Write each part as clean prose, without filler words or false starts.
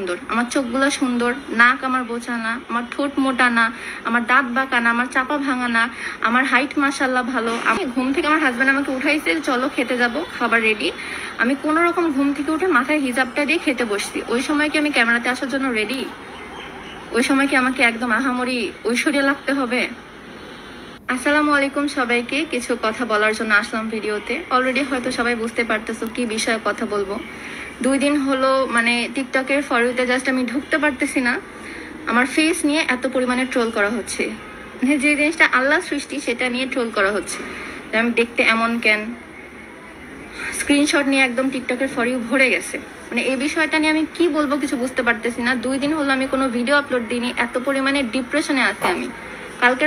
সুন্দর, আমার চোখগুলো সুন্দর, নাক আমার বোচা না, আমার ঠোঁট মোটা না, আমার দাঁত বাঁকা না, আমার চাপা ভাঙা না, আমার হাইট মাশাআল্লাহ ভালো। আমি ঘুম থেকে আমার হাজব্যান্ড আমাকে উঠাইছে, চলো খেতে যাব, খাবার রেডি। আমি কোনো রকম ঘুম থেকে উঠে মাথায় হিজাবটা দিয়ে খেতে বসছি। ওই সময় কি আমি ক্যামেরাতে আসার জন্য রেডি? ওই সময় কি আমাকে একদম আহামরি ঐশ্বর্য লাগতে হবে? আসসালামু আলাইকুম সবাইকে। কিছু কথা বলার জন্য আসলাম ভিডিওতে। অলরেডি হয়তো সবাই বুঝতে পারতেছো কি বিষয়ে কথা বলবো। 2 দিন হলো মানে টিকটকের ফর ইউতে জাস্ট আমি ঢুকতে পারতেছি না। আমার ফেস নিয়ে এত পরিমাণে ট্রোল করা হচ্ছে, যে জিনিসটা আল্লাহ সৃষ্টি সেটা নিয়ে ট্রোল করা হচ্ছে। আমি দেখতে এমন কেন, স্ক্রিনশট নিয়ে একদম টিকটকের ফর ইউ ভরে গেছে। মানে এই বিষয়টা নিয়ে আমি কি বলবো কিছু বুঝতে পারতেছি না। 2 দিন হলো আমি কোনো ভিডিও আপলোড দিইনি, এত পরিমাণে ডিপ্রেশনে আছি আমি। কালকে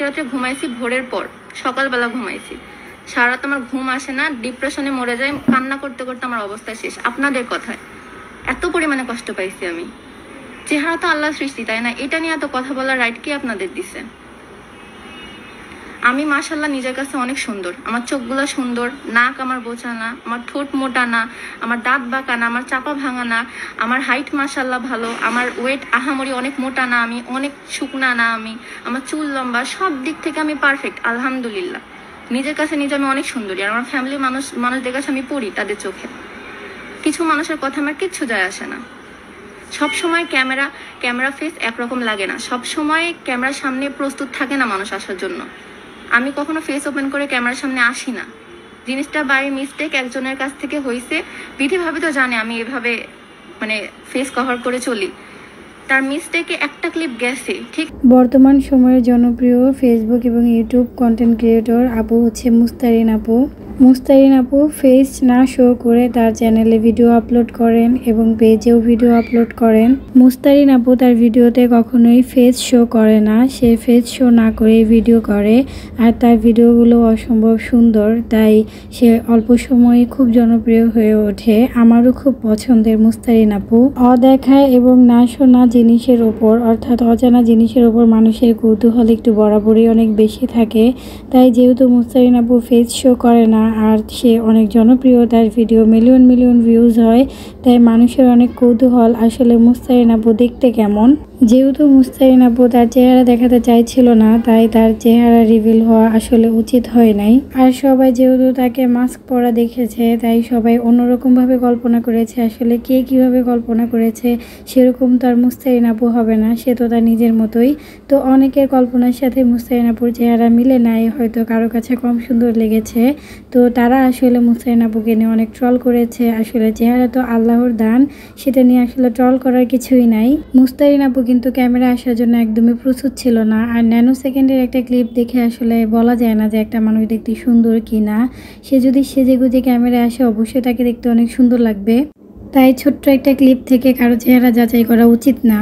রাত্রে ঘুমাইছি ভোরের পর, সকালবেলা ঘুমাইছি, সারা রাত আমার ঘুম আসে না, ডিপ্রেশনে মরে যায়, কান্না করতে করতে আমার অবস্থা শেষ। আপনাদের কথায় এত পরিমাণে কষ্ট পাইছি আমি। চেহারা তো আল্লাহ সৃষ্টি, তাই না? এটা নিয়ে এত কথা বলার রাইট কি আপনাদের দিছে? আমি মাশাআল্লাহ নিজের কাছে অনেক সুন্দর, আমার চোখগুলো সুন্দর, নাক আমার বোচা না, আমার ঠোঁট মোটা না, আমার দাঁত বাঁকা না, আমার চাপা ভাঙা না, আমার হাইট মাশাআল্লাহ ভালো, আমার ওয়েট আহামরি অনেক মোটা না, আমি অনেক শুকনা না, আমার চুল লম্বা, সব দিক থেকে আমি পারফেক্ট আলহামদুলিল্লাহ। নিজের কাছে নিজে আমি অনেক সুন্দরী। আর আমার ফ্যামিলির মানুষদের কাছে আমি পড়ি তাদের চোখে। কিছু মানুষের কথা আমার কিচ্ছু যায় আসে না। সব সময় ক্যামেরা ফেস একরকম লাগে না, সব সময় ক্যামেরার সামনে প্রস্তুত থাকে না মানুষ আসার জন্য। আমি কখনো ফেস ওপেন করে ক্যামেরার সামনে আসি না। জিনিসটা বাই মিস্টেক একজনের কাছ থেকে হয়েছে। বিধি ভাবি তো জানে আমি এভাবে মানে ফেস কভার করে চলি, তার মিস্টেকে একটা ক্লিপ গেছে ঠিক। বর্তমান সময়ের জনপ্রিয় ফেসবুক এবং ইউটিউব কন্টেন্ট ক্রিয়েটর আপু হচ্ছে মুস্তারিন আপু। মুস্তারিন আপু ফেস না শো করে তার চ্যানেলে ভিডিও আপলোড করেন এবং পেজেও ভিডিও আপলোড করেন। মুস্তারিন আপু তার ভিডিওতে কখনোই ফেস শো করে না, সে ফেস শো না করে ভিডিও করে। আর তার ভিডিওগুলো অসম্ভব সুন্দর, তাই সে অল্প সময়ে খুব জনপ্রিয় হয়ে ওঠে। আমারও খুব পছন্দের মুস্তারিন আপু। অদেখায় এবং না শোনা জিনিসের ওপর, অর্থাৎ অজানা জিনিসের ওপর মানুষের কৌতূহল একটু বরাবরই অনেক বেশি থাকে। তাই যেহেতু মুস্তারিন আপু ফেস শো করে না আর সে অনেক জনপ্রিয়, তার ভিডিও মিলিয়ন ভিউজ হয়, তাই মানুষের অনেক কৌতূহল আসলে মুস্তারিন আপু দেখতে কেমন। যেহেতু মুস্তারিন আপু তার চেহারা দেখাতে চাইছিল না, তাই তার চেহারা রিভিল হওয়া আসলে উচিত হয় নাই। আর সবাই যেহেতু তাকে মাস্ক পরা দেখেছে, তাই সবাই অন্যরকমভাবে কল্পনা করেছে। আসলে কে কিভাবে কল্পনা করেছে সেরকম তার মুস্তারিন আপু হবে না, সে তো তার নিজের মতোই। তো অনেকের কল্পনার সাথে মুস্তারিন আপুর চেহারা মিলে নাই, হয়তো কারো কাছে কম সুন্দর লেগেছে। তো তারা আসলে মুস্তারিন আপুকে নিয়ে অনেক ট্রল করেছে। আসলে চেহারা তো আল্লাহর দান, সেটা নিয়ে আসলে ট্রল করার কিছুই নাই। মুস্তারিন আপু কিন্তু ক্যামেরা আসার জন্য একদমই প্রস্তুত ছিল না। আর ন্যানো সেকেন্ডের একটা ক্লিপ দেখে আসলে বলা যায় না যে একটা মানুষ দেখতে সুন্দর কি না। সে যদি সেজেগুজে ক্যামেরায় আসে অবশ্যই তাকে দেখতে অনেক সুন্দর লাগবে। তাই ছোট্ট একটা ক্লিপ থেকে কারো চেহারা যাচাই করা উচিত না।